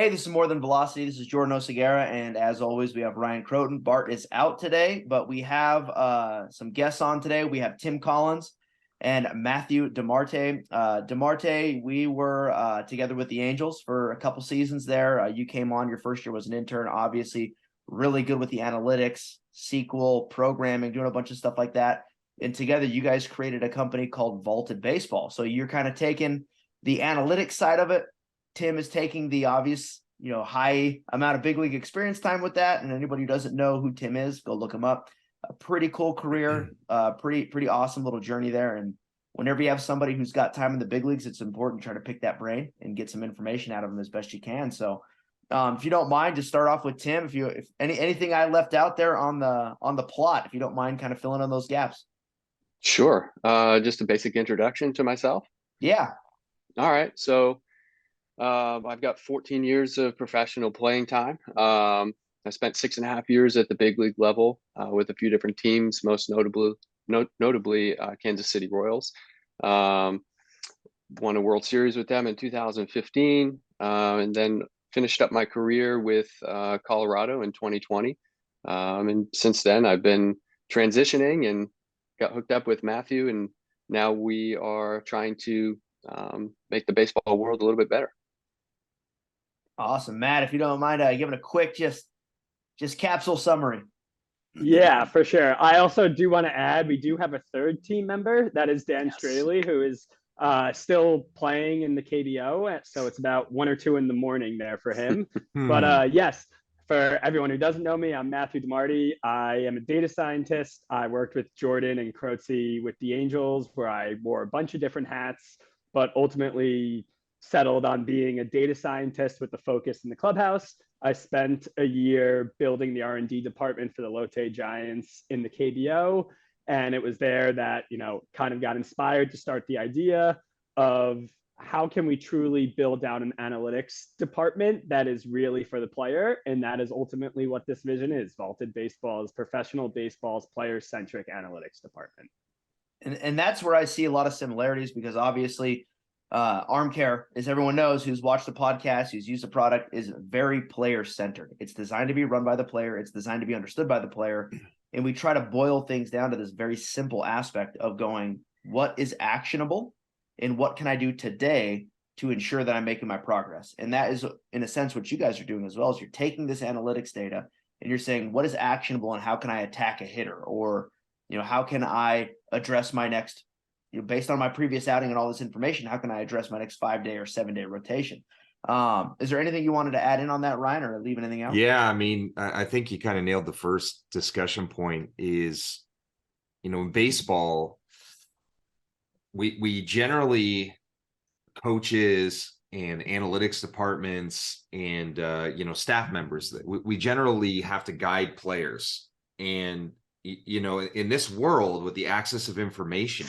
Hey, this is More Than Velocity. This is Jordan Oseguera, and as always, we have Ryan Croton. Bart is out today, but we have some guests on today. We have Tim Collins and Matthew DeMarte. DeMarte, we were together with the Angels for a couple seasons there. You came on, your first year was an intern, obviously really good with the analytics, SQL, programming, doing a bunch of stuff like that. And together, you guys created a company called Vaulted Baseball. So you're kind of taking the analytics side of it. Tim is taking the obvious, high amount of big league experience time with that. And anybody who doesn't know who Tim is, go look him up. A pretty cool career, pretty awesome little journey there. And whenever you have somebody who's got time in the big leagues, it's important to try to pick that brain and get some information out of them as best you can. So if you don't mind, just start off with Tim. If anything I left out there on the plot, if you don't mind kind of filling in those gaps. Sure. Just a basic introduction to myself. Yeah. All right. So I've got 14 years of professional playing time. I spent 6.5 years at the big league level with a few different teams, most notably Kansas City Royals. Won a World Series with them in 2015, and then finished up my career with Colorado in 2020. And since then, I've been transitioning and got hooked up with Matthew, and now we are trying to make the baseball world a little bit better. Awesome. Matt, if you don't mind giving a quick just capsule summary. Yeah, for sure. I also do want to add, we do have a third team member. That is Dan Straley, who is still playing in the KBO. So it's about 1 or 2 in the morning there for him. But yes, for everyone who doesn't know me, I'm Matthew DeMarte. I am a data scientist. I worked with Jordan and Croce with the Angels, where I wore a bunch of different hats, but ultimately settled on being a data scientist with the focus in the clubhouse. I spent a year building the R&D department for the Lotte Giants in the KBO. And it was there that, kind of got inspired to start the idea of how can we truly build out an analytics department that is really for the player. And that is ultimately what this vision is. Vaulted Baseball is professional baseball's player-centric analytics department. And that's where I see a lot of similarities, because obviously Armcare, as everyone knows who's watched the podcast, who's used the product, is very player-centered. It's designed to be run by the player. It's designed to be understood by the player. And we try to boil things down to this very simple aspect of going, what is actionable and what can I do today to ensure that I'm making my progress? And that is, in a sense, what you guys are doing as well, is you're taking this analytics data and you're saying, what is actionable and how can I attack a hitter? Or, how can I address my next, based on my previous outing and all this information, how can I address my next 5-day or 7-day rotation? Is there anything you wanted to add in on that, Ryan, or leave anything out? Yeah, I mean, I think you kind of nailed the first discussion point is, in baseball, we generally, coaches and analytics departments and, staff members, that we generally have to guide players. And, in this world with the access of information,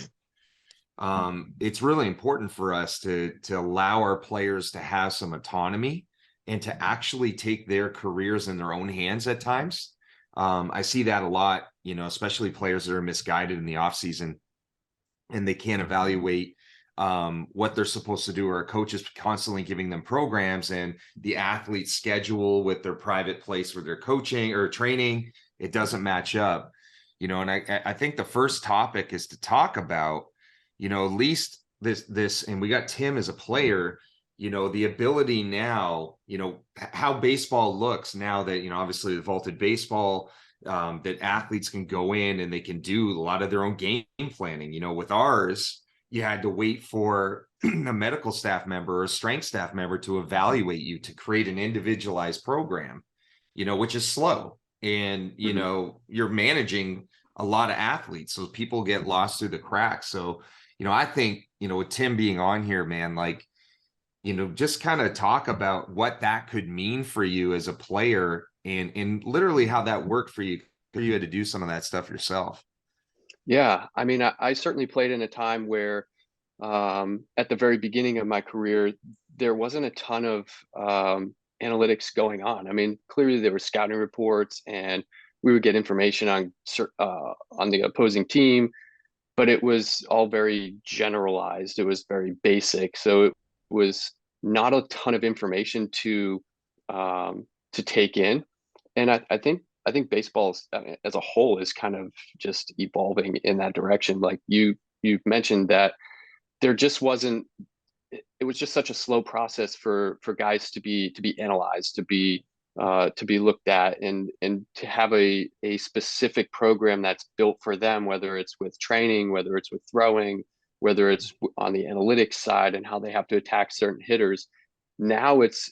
it's really important for us to allow our players to have some autonomy and to actually take their careers in their own hands at times. I see that a lot, especially players that are misguided in the offseason and they can't evaluate what they're supposed to do, or a coach is constantly giving them programs and the athlete's schedule with their private place where they're coaching or training, it doesn't match up. And I think the first topic is to talk about, at least this, and we got Tim as a player, the ability now, how baseball looks now that, obviously the Vaulted Baseball, that athletes can go in and they can do a lot of their own game planning. With ours, you had to wait for a medical staff member or a strength staff member to evaluate you to create an individualized program, which is slow. And, you're managing a lot of athletes, so people get lost through the cracks. So, I think, with Tim being on here, man, just kind of talk about what that could mean for you as a player and literally how that worked for you. You had to do some of that stuff yourself. Yeah, I mean, I certainly played in a time where at the very beginning of my career, there wasn't a ton of analytics going on. I mean, clearly there were scouting reports and we would get information on the opposing team, but it was all very generalized. It was very basic. So it was not a ton of information to to take in. And I think baseball as a whole is kind of just evolving in that direction. Like you mentioned that there just wasn't, it was just such a slow process for guys to be analyzed, to be looked at, and to have a specific program that's built for them, whether it's with training, whether it's with throwing, whether it's on the analytics side and how they have to attack certain hitters. Now it's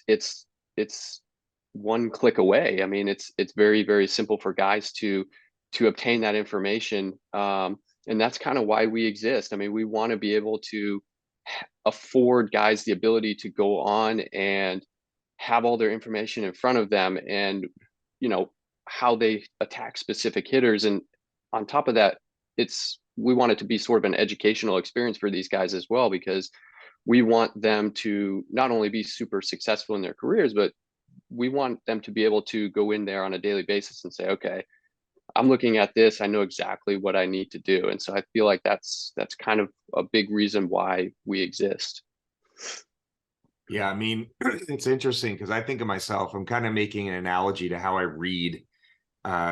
one click away. I mean, it's very, very simple for guys to obtain that information. And that's kind of why we exist. I mean, we want to be able to afford guys the ability to go on and have all their information in front of them, and how they attack specific hitters. And on top of that, we want it to be sort of an educational experience for these guys as well, because we want them to not only be super successful in their careers, but we want them to be able to go in there on a daily basis and say, okay, I'm looking at this, I know exactly what I need to do. And so I feel like that's kind of a big reason why we exist. Yeah, I mean, it's interesting because I think of myself, I'm kind of making an analogy to how I read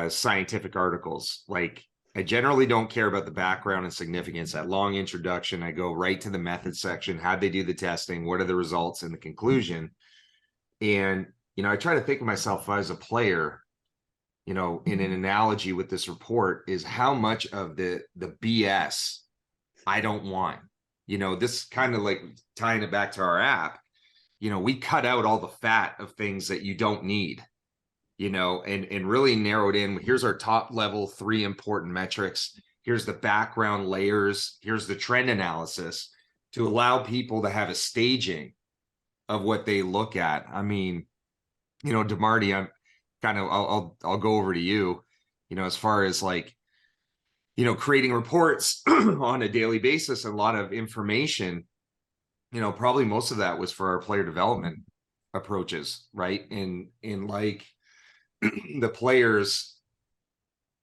scientific articles. Like, I generally don't care about the background and significance. That long introduction, I go right to the method section. How'd they do the testing? What are the results and the conclusion? And, I try to think of myself as a player, in an analogy with this report, is how much of the BS I don't want. This kind of like tying it back to our app, we cut out all the fat of things that you don't need, and really narrowed in. Here's our top level 3 important metrics. Here's the background layers. Here's the trend analysis to allow people to have a staging of what they look at. I mean, DeMarty, I'm kind of, I'll go over to you, as far as like, creating reports on a daily basis, a lot of information, probably most of that was for our player development approaches, right? In like the players,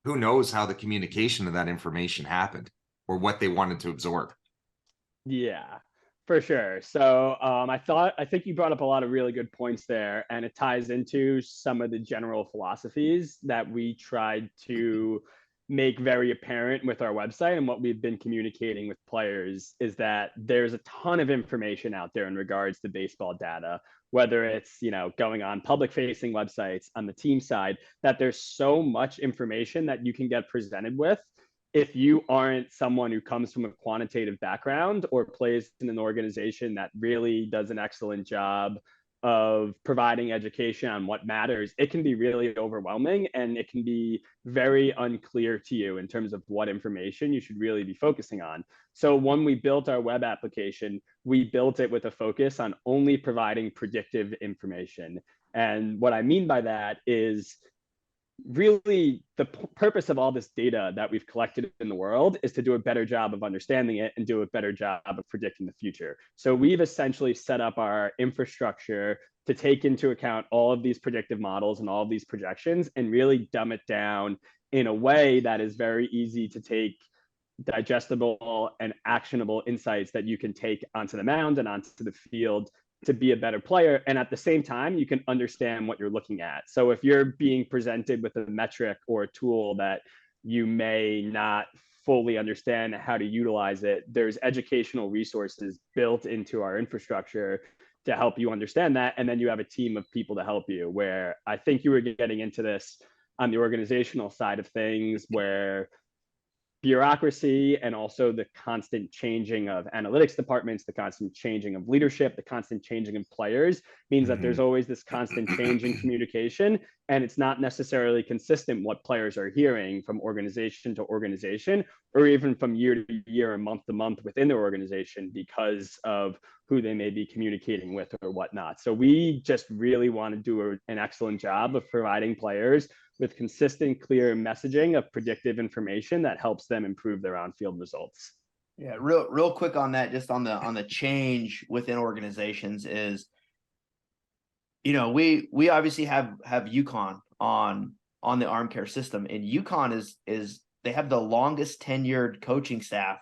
who knows how the communication of that information happened or what they wanted to absorb. Yeah, for sure. So I think you brought up a lot of really good points there, and it ties into some of the general philosophies that we tried to make very apparent with our website. And what we've been communicating with players is that there's a ton of information out there in regards to baseball data, whether it's, going on public facing websites on the team side, that there's so much information that you can get presented with. If you aren't someone who comes from a quantitative background or plays in an organization that really does an excellent job of providing education on what matters, it can be really overwhelming, and it can be very unclear to you in terms of what information you should really be focusing on. So when we built our web application, we built it with a focus on only providing predictive information. And what I mean by that is, really the purpose of all this data that we've collected in the world is to do a better job of understanding it and do a better job of predicting the future. So we've essentially set up our infrastructure to take into account all of these predictive models and all of these projections and really dumb it down in a way that is very easy to take digestible and actionable insights that you can take onto the mound and onto the field to be a better player. And at the same time, you can understand what you're looking at. So if you're being presented with a metric or a tool that you may not fully understand how to utilize it, there's educational resources built into our infrastructure to help you understand that. And then you have a team of people to help you, where I think you were getting into this on the organizational side of things, where bureaucracy and also the constant changing of analytics departments, the constant changing of leadership, the constant changing of players means that there's always this constant change in communication, and it's not necessarily consistent what players are hearing from organization to organization, or even from year to year or month to month within their organization, because of who they may be communicating with or whatnot. So we just really want to do an excellent job of providing players with consistent, clear messaging of predictive information that helps them improve their on-field results. Yeah, real quick on that, just on the change within organizations is, we obviously have UConn on the arm care system, and UConn is they have the longest tenured coaching staff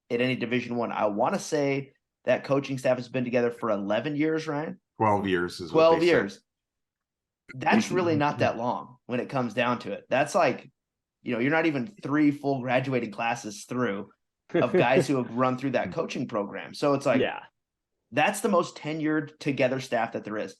at any Division I. I want to say that coaching staff has been together for 11 years, Ryan. 12 years is 12 years. That's really not that long when it comes down to it. That's like, you're not even 3 full graduating classes through of guys who have run through that coaching program. So it's like, Yeah, that's the most tenured together staff that there is.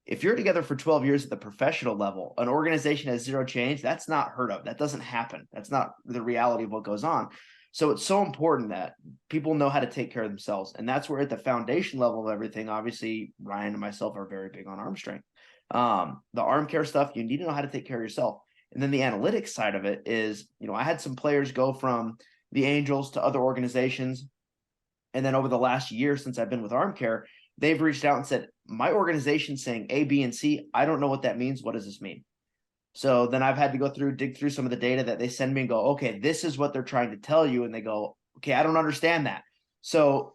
If you're together for 12 years at the professional level, an organization has zero change, that's not heard of. That doesn't happen. That's not the reality of what goes on. So it's so important that people know how to take care of themselves. And that's where at the foundation level of everything, obviously, Ryan and myself are very big on arm strength. The arm care stuff, you need to know how to take care of yourself. And then the analytics side of it is, I had some players go from the Angels to other organizations. And then over the last year, since I've been with arm care, they've reached out and said, my organization's saying A, B, and C. I don't know what that means. What does this mean? So then I've had to dig through some of the data that they send me and go, okay, this is what they're trying to tell you. And they go, okay, I don't understand that. So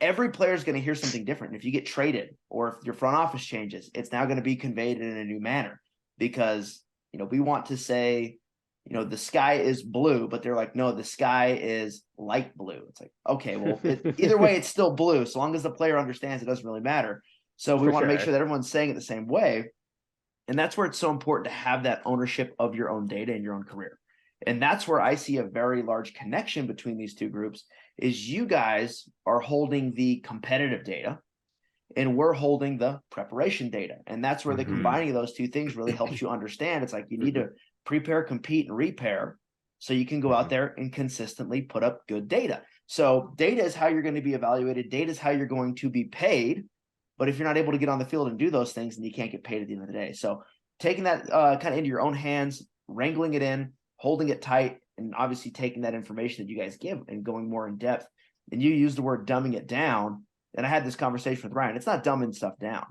every player is going to hear something different. If you get traded or if your front office changes, it's now going to be conveyed in a new manner because, we want to say, the sky is blue, but they're like, no, the sky is light blue. It's like, okay, well, either way, it's still blue. So long as the player understands, it doesn't really matter. So we want to make sure that everyone's saying it the same way. And that's where it's so important to have that ownership of your own data and your own career. And that's where I see a very large connection between these two groups is you guys are holding the competitive data and we're holding the preparation data. And that's where the combining of those two things really helps you understand. It's like you need to prepare, compete, and repair so you can go out there and consistently put up good data. So data is how you're going to be evaluated. Data is how you're going to be paid. But if you're not able to get on the field and do those things, then you can't get paid at the end of the day. So taking that kind of into your own hands, wrangling it in, holding it tight, and obviously taking that information that you guys give and going more in depth. And you use the word dumbing it down. And I had this conversation with Ryan. It's not dumbing stuff down.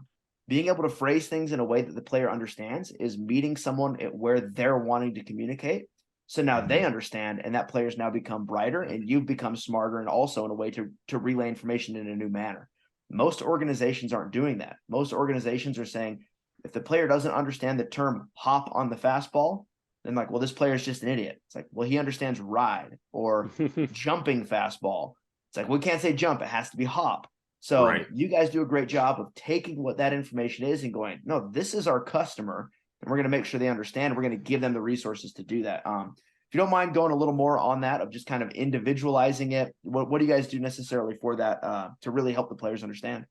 Being able to phrase things in a way that the player understands is meeting someone at where they're wanting to communicate. So now they understand, and that player's now become brighter, and you've become smarter, and also in a way to relay information in a new manner. Most organizations aren't doing that. Most organizations are saying, if the player doesn't understand the term hop on the fastball, then like, well, this player is just an idiot. It's like, well, he understands ride or jumping fastball. It's like, we can't say jump. It has to be hop. So you guys do a great job of taking what that information is and going, no, this is our customer, and we're going to make sure they understand. We're going to give them the resources to do that. If you don't mind going a little more on that of just kind of individualizing it, what do you guys do necessarily for that to really help the players understand?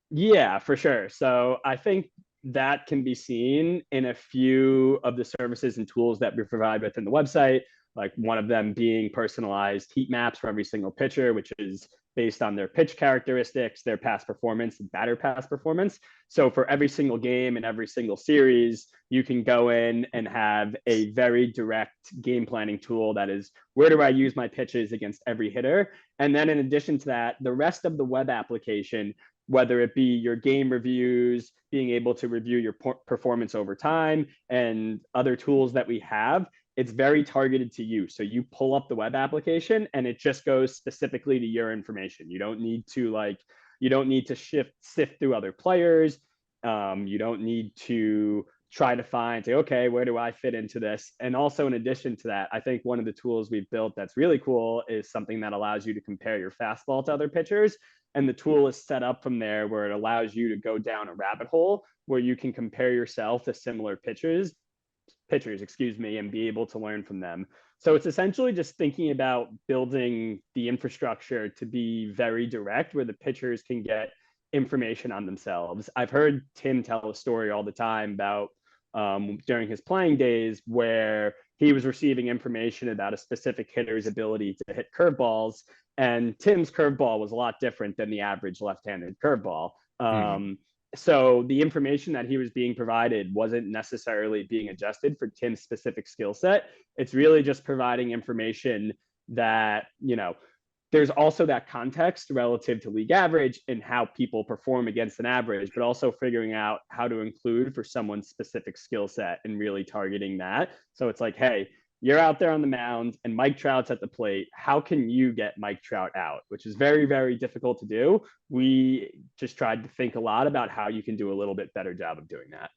Yeah, for sure. So I think that can be seen in a few of the services and tools that we provide within the website, like one of them being personalized heat maps for every single pitcher, which is based on their pitch characteristics, their past performance, and batter past performance. So for every single game and every single series, you can go in and have a very direct game planning tool that is, where do I use my pitches against every hitter? And then in addition to that, the rest of the web application, whether it be your game reviews, being able to review your performance over time, and other tools that we have, it's very targeted to you. So you pull up the web application and it just goes specifically to your information. You don't need to sift through other players. You don't need to try to say, okay, where do I fit into this? And also in addition to that, I think one of the tools we've built that's really cool is something that allows you to compare your fastball to other pitchers. And the tool is set up from there where it allows you to go down a rabbit hole where you can compare yourself to similar pitchers, and be able to learn from them. So it's essentially just thinking about building the infrastructure to be very direct where the pitchers can get information on themselves. I've heard Tim tell a story all the time about during his playing days where he was receiving information about a specific hitter's ability to hit curveballs, and Tim's curveball was a lot different than the average left-handed curveball. So the information that he was being provided wasn't necessarily being adjusted for Tim's specific skill set. It's really just providing information that, there's also that context relative to league average and how people perform against an average, but also figuring out how to include for someone's specific skill set and really targeting that. So it's like, hey, you're out there on the mound and Mike Trout's at the plate. How can you get Mike Trout out? Which is very, very difficult to do. We just tried to think a lot about how you can do a little bit better job of doing that.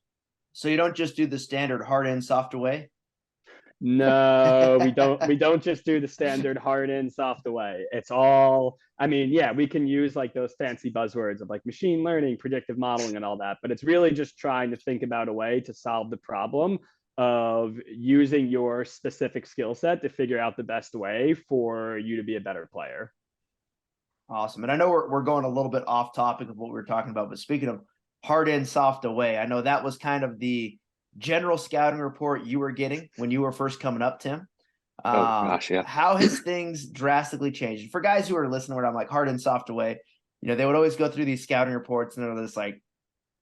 So you don't just do the standard hard in, soft away? No, we don't just do the standard hard in, soft away. It's all, I mean, yeah, we can use like those fancy buzzwords of like machine learning, predictive modeling, and all that, but it's really just trying to think about a way to solve the problem of using your specific skill set to figure out the best way for you to be a better player. Awesome. And I know we're going a little bit off topic of what we were talking about, but speaking of hard in, soft away, I know that was kind of the general scouting report you were getting when you were first coming up, Tim. Oh gosh, yeah. How has things drastically changed? For guys who are listening, where I'm like hard in, soft away, they would always go through these scouting reports and they're just like,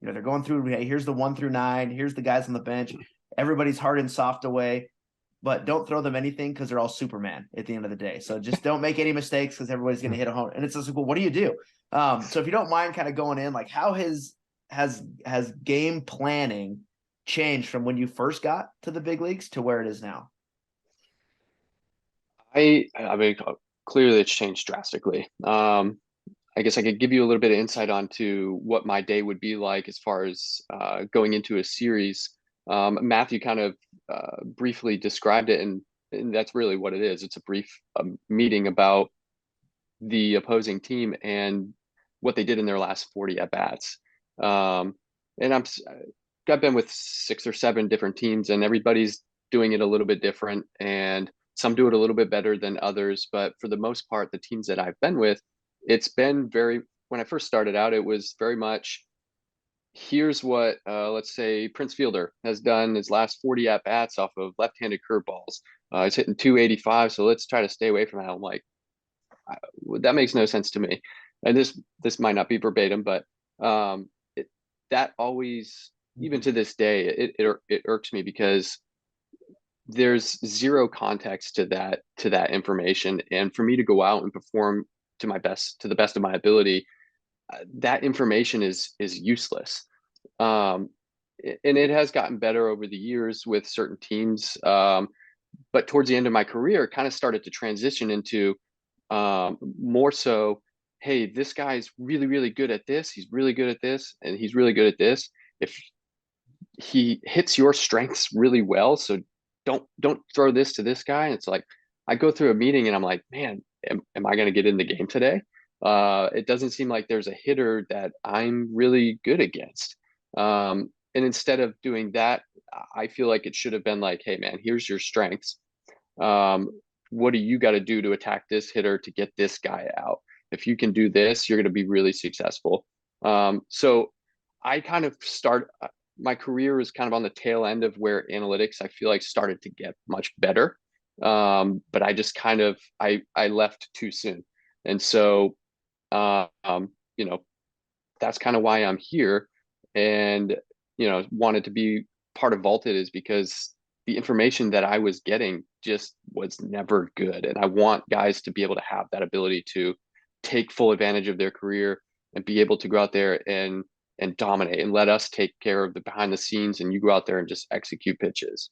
they're going through, hey, here's the 1 through 9, here's the guys on the bench, everybody's hard and soft away, but don't throw them anything because they're all Superman at the end of the day. So just don't make any mistakes because everybody's going to hit a home. And it's just like, well, what do you do? So if you don't mind kind of going in, like how has game planning changed from when you first got to the big leagues to where it is now? I mean, clearly it's changed drastically. I guess I could give you a little bit of insight onto what my day would be like as far as going into a series. Matthew kind of briefly described it, and that's really what it is. It's a brief meeting about the opposing team and what they did in their last 40 at bats. And I've been with 6 or 7 different teams, and everybody's doing it a little bit different, and some do it a little bit better than others. But for the most part, the teams that I've been with, it's been when I first started out, it was very much, here's what, let's say Prince Fielder has done his last 40 at bats off of left-handed curveballs. He's hitting 285, so let's try to stay away from that. I'm like, that makes no sense to me. And this might not be verbatim, but that always, even to this day, it irks me because there's zero context to that information. And for me to go out and perform to the best of my ability, that information is useless. And it has gotten better over the years with certain teams. But towards the end of my career, it kind of started to transition into more so, hey, this guy's really, really good at this. He's really good at this, and he's really good at this. If he hits your strengths really well, so don't throw this to this guy. And it's like, I go through a meeting and I'm like, man, am I going to get in the game today? It doesn't seem like there's a hitter that I'm really good against. And instead of doing that, I feel like it should have been like, hey man, here's your strengths. What do you got to do to attack this hitter to get this guy out? If you can do this, you're going to be really successful. So I kind of my career is kind of on the tail end of where analytics, I feel like, started to get much better. But I just kind of, I left too soon. And so, that's kind of why I'm here, and, wanted to be part of Vaulted is because the information that I was getting just was never good. And I want guys to be able to have that ability to take full advantage of their career and be able to go out there and dominate, and let us take care of the behind the scenes, and you go out there and just execute pitches.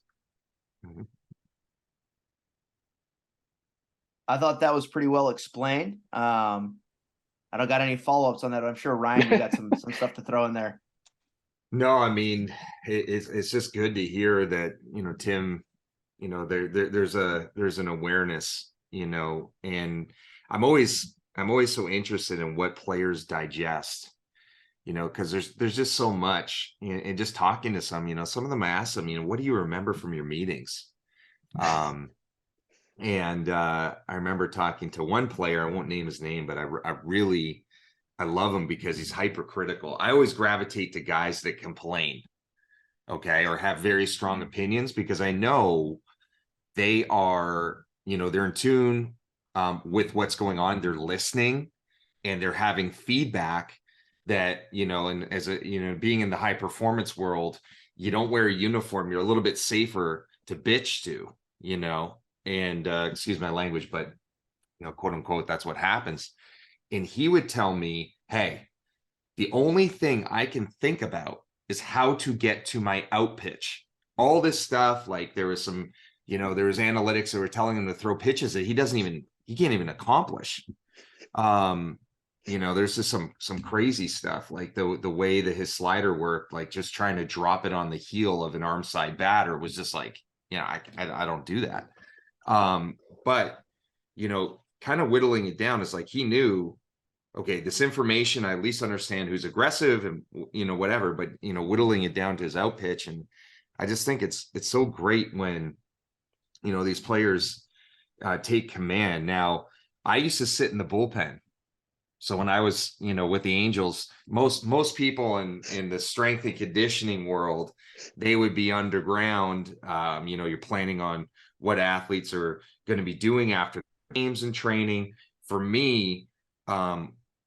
Mm-hmm. I thought that was pretty well explained. I don't got any follow-ups on that, but I'm sure Ryan, you got some stuff to throw in there. No, I mean, it's just good to hear that, Tim, there's an awareness, and I'm always so interested in what players digest, because there's just so much, and just talking to some, some of them I ask them, what do you remember from your meetings? And I remember talking to one player, I won't name his name, but I love him because he's hypercritical. I always gravitate to guys that complain, okay, or have very strong opinions, because I know they are, they're in tune with what's going on. They're listening and they're having feedback that, and as a, being in the high performance world, you don't wear a uniform. You're a little bit safer to bitch to, and excuse my language, but, quote unquote, that's what happens. And he would tell me, hey, the only thing I can think about is how to get to my out pitch. All this stuff, like there was some, there was analytics that were telling him to throw pitches that he can't even accomplish. There's just some crazy stuff, like the way that his slider worked, like just trying to drop it on the heel of an arm side batter was just like, you know, I don't do that. But, you know, kind of whittling it down is like, he knew, okay, this information, I at least understand who's aggressive and, you know, whatever, but, you know, whittling it down to his out pitch. And I just think it's so great when, you know, these players take command. Now, I used to sit in the bullpen. So when I was, you know, with the Angels, most people in the strength and conditioning world, they would be underground. You know, you're planning on what athletes are going to be doing after games and training. For me,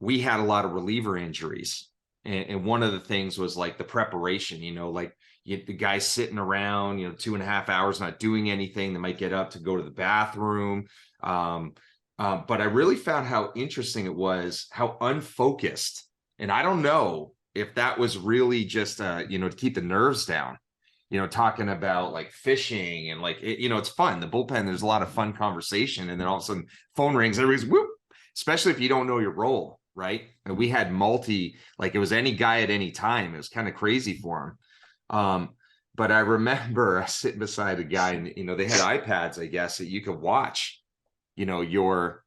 we had a lot of reliever injuries. And one of the things was like the preparation, you know, like the guys sitting around, you know, 2.5 hours, not doing anything. They might get up to go to the bathroom. But I really found how interesting it was, how unfocused. And I don't know if that was really just, you know, to keep the nerves down, you know, talking about like fishing and like, you know, it's fun. The bullpen, there's a lot of fun conversation. And then all of a sudden phone rings, everybody's whoop, especially if you don't know your role, right? And we had like it was any guy at any time. It was kind of crazy for him. But I remember sitting beside a guy and, you know, they had iPads, I guess, that you could watch, you know, your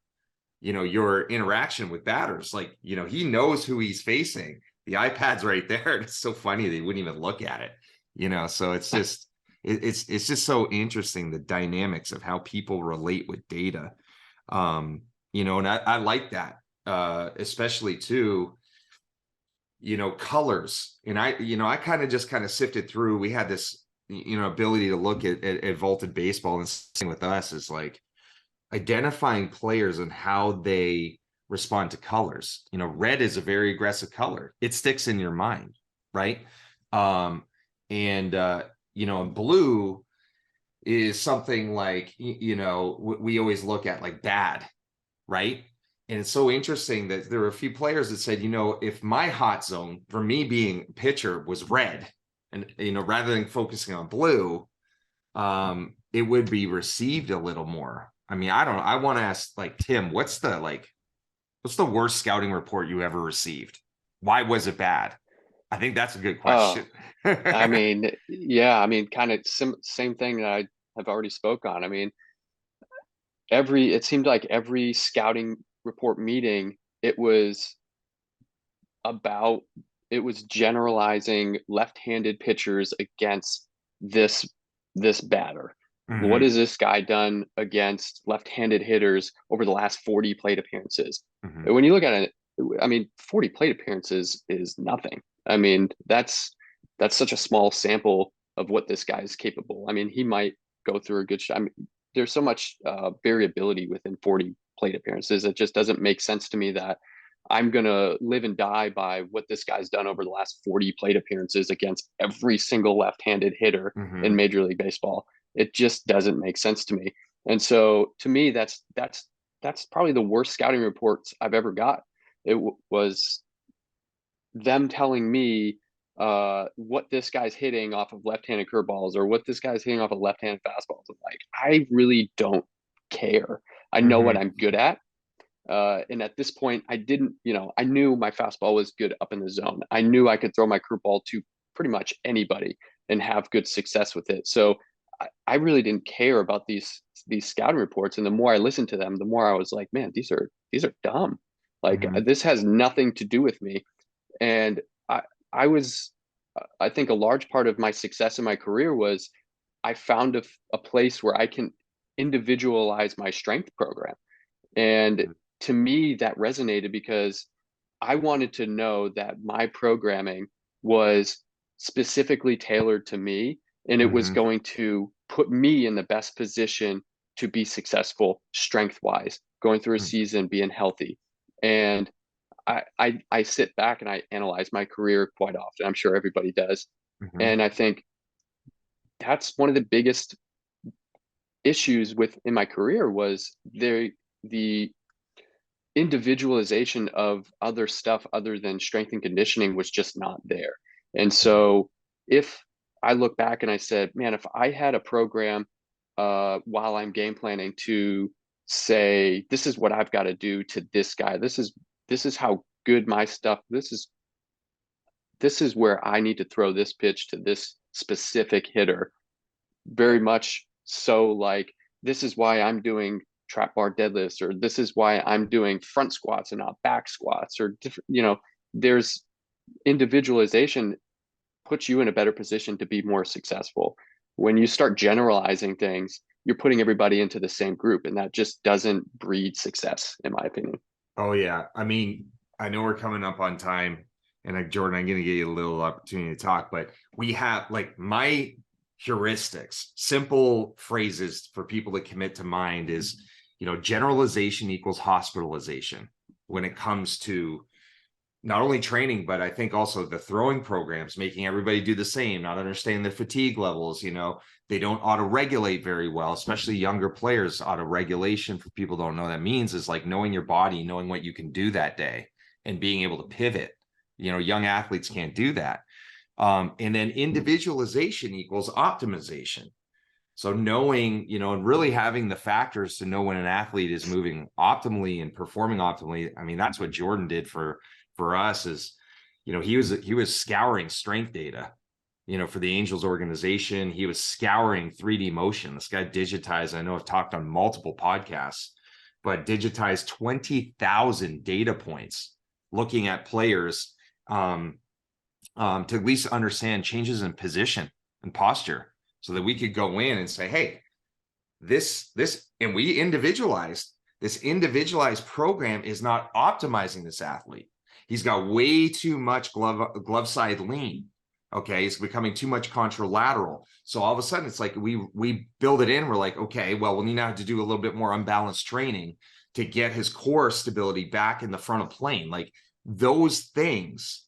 interaction with batters. Like, you know, he knows who he's facing. The iPad's right there. It's so funny they wouldn't even look at it, you know. So it's just it's just so interesting, the dynamics of how people relate with data. You know, and I like that, especially too, you know, colors. And I kind of sifted through. We had this, you know, ability to look at vaulted baseball, and same with us is like identifying players and how they respond to colors. You know, red is a very aggressive color. It sticks in your mind, right? You know, blue is something like, you know, we always look at like bad, right? And it's so interesting that there were a few players that said, you know, if my hot zone for me being pitcher was red, and, you know, rather than focusing on blue, it would be received a little more. I mean, I don't know. I want to ask, like, Tim, what's the worst scouting report you ever received? Why was it bad? I think that's a good question. I mean, yeah, I mean, kind of same thing that I have already spoke on. I mean, it seemed like every scouting report meeting, it was generalizing left-handed pitchers against this batter. Mhm. What has this guy done against left-handed hitters over the last 40 plate appearances? Mhm. When you look at it, I mean, 40 plate appearances is nothing. I mean, that's such a small sample of what this guy is capable. I mean, he might go through a good shot. I mean, there's so much variability within 40 plate appearances. It just doesn't make sense to me that I'm going to live and die by what this guy's done over the last 40 plate appearances against every single left-handed hitter Mhm. in Major League Baseball. It just doesn't make sense to me. And so to me, that's probably the worst scouting reports I've ever got. It was them telling me what this guy's hitting off of left-handed curveballs or what this guy's hitting off of left-handed fastballs. Like, I really don't care. I know what Mhm. I'm good at. And at this point, I didn't, you know, I knew my fastball was good up in the zone. I knew I could throw my curveball to pretty much anybody and have good success with it. So I really didn't care about these scouting reports. And the more I listened to them, the more I was like, man, these are dumb. Like, Mhm. this has nothing to do with me. And I think a large part of my success in my career was I found a place where I can individualize my strength program. And to me, that resonated because I wanted to know that my programming was specifically tailored to me, and it was Mhm. going to put me in the best position to be successful strength wise, going through a Mhm. season, being healthy. And I sit back and I analyze my career quite often. I'm sure everybody does. Mhm. And I think that's one of the biggest issues in my career was the individualization of other stuff other than strength and conditioning was just not there. And so if I look back and I said, man, if I had a program while I'm game planning to say, this is what I've got to do to this guy, this is how good my stuff, this is where I need to throw this pitch to this specific hitter, very much so like, this is why I'm doing trap bar deadlifts, or this is why I'm doing front squats and not back squats, or different, there's individualization puts you in a better position to be more successful. When you start generalizing things, you're putting everybody into the same group, and that just doesn't breed success, in my opinion. Oh yeah. I mean, I know we're coming up on time, and Jordan, I'm going to give you a little opportunity to talk, but we have like my heuristics, simple phrases for people to commit to mind is, generalization equals hospitalization when it comes to not only training, but I think also the throwing programs, making everybody do the same, not understanding the fatigue levels. They don't auto-regulate very well, especially younger players. Auto-regulation, for people who don't know what that means, is like knowing your body, knowing what you can do that day and being able to pivot. Young athletes can't do that. And then individualization equals optimization. So knowing, and really having the factors to know when an athlete is moving optimally and performing optimally. I mean, that's what Jordan did for us is, he was scouring strength data, for the Angels organization. He was scouring 3D motion. This guy digitized, I know I've talked on multiple podcasts, but digitized 20,000 data points looking at players to at least understand changes in position and posture, so that we could go in and say, hey, this, and we individualized, this individualized program is not optimizing this athlete. He's got way too much glove side lean. Okay, it's becoming too much contralateral. So all of a sudden, it's like we build it in. We're like, okay, well, we'll need now to do a little bit more unbalanced training to get his core stability back in the front of plane. Like those things,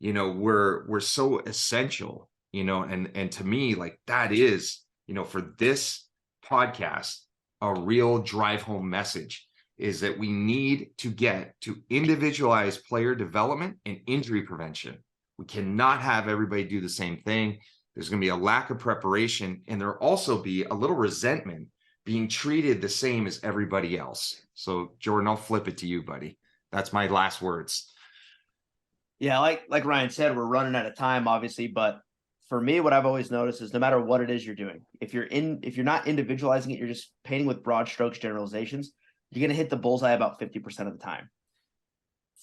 were so essential. And to me, like that is, for this podcast, a real drive home message is that we need to get to individualized player development and injury prevention. We cannot have everybody do the same thing. There's going to be a lack of preparation, and there'll also be a little resentment being treated the same as everybody else. So Jordan, I'll flip it to you, buddy. That's my last words. Yeah, like Ryan said, we're running out of time, obviously, but for me, what I've always noticed is no matter what it is you're doing, if you're not individualizing it, you're just painting with broad strokes generalizations, you're going to hit the bullseye about 50% of the time.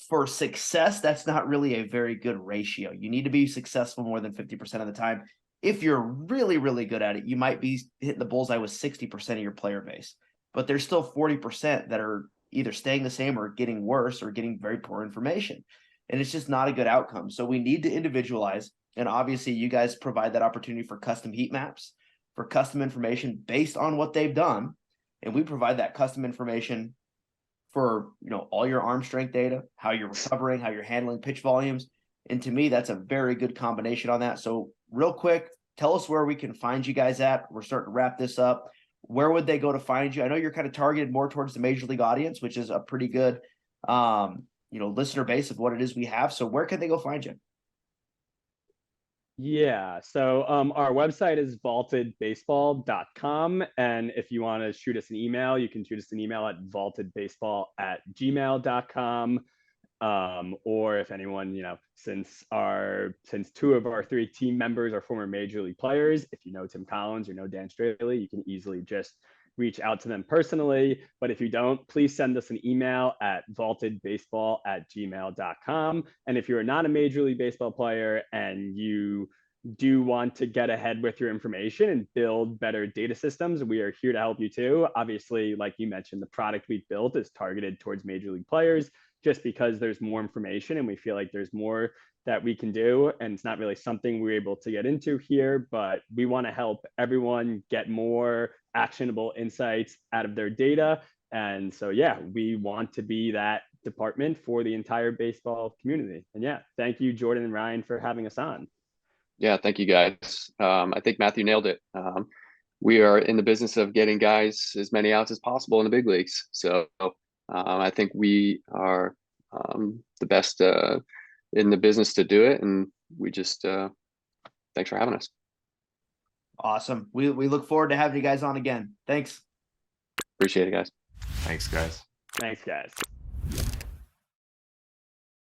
For success, that's not really a very good ratio. You need to be successful more than 50% of the time. If you're really, really good at it, you might be hitting the bullseye with 60% of your player base, but there's still 40% that are either staying the same or getting worse or getting very poor information. And it's just not a good outcome. So we need to individualize. And obviously you guys provide that opportunity for custom heat maps, for custom information based on what they've done. And we provide that custom information for, all your arm strength data, how you're recovering, how you're handling pitch volumes. And to me, that's a very good combination on that. So real quick, tell us where we can find you guys at. We're starting to wrap this up. Where would they go to find you? I know you're kind of targeted more towards the Major League audience, which is a pretty good, listener base of what it is we have. So where can they go find you? Yeah, so our website is vaultedbaseball.com. And if you want to shoot us an email, you can shoot us an email at vaultedbaseball@gmail.com. Or if anyone, since two of our three team members are former Major League players, if you know Tim Collins or know Dan Straley, you can easily just reach out to them personally. But if you don't, please send us an email at vaultedbaseball@gmail.com. And if you're not a Major League Baseball player and you do want to get ahead with your information and build better data systems, we are here to help you too. Obviously, like you mentioned, the product we've built is targeted towards Major League players just because there's more information and we feel like there's more that we can do. And it's not really something we're able to get into here, but we want to help everyone get more actionable insights out of their data. And so, yeah, we want to be that department for the entire baseball community. And yeah, thank you, Jordan and Ryan, for having us on. Yeah, thank you guys. I think Matthew nailed it. We are in the business of getting guys as many outs as possible in the big leagues. So I think we are the best in the business to do it. And we just, thanks for having us. Awesome. We look forward to having you guys on again. Thanks. Appreciate it, guys. Thanks, guys. Thanks, guys.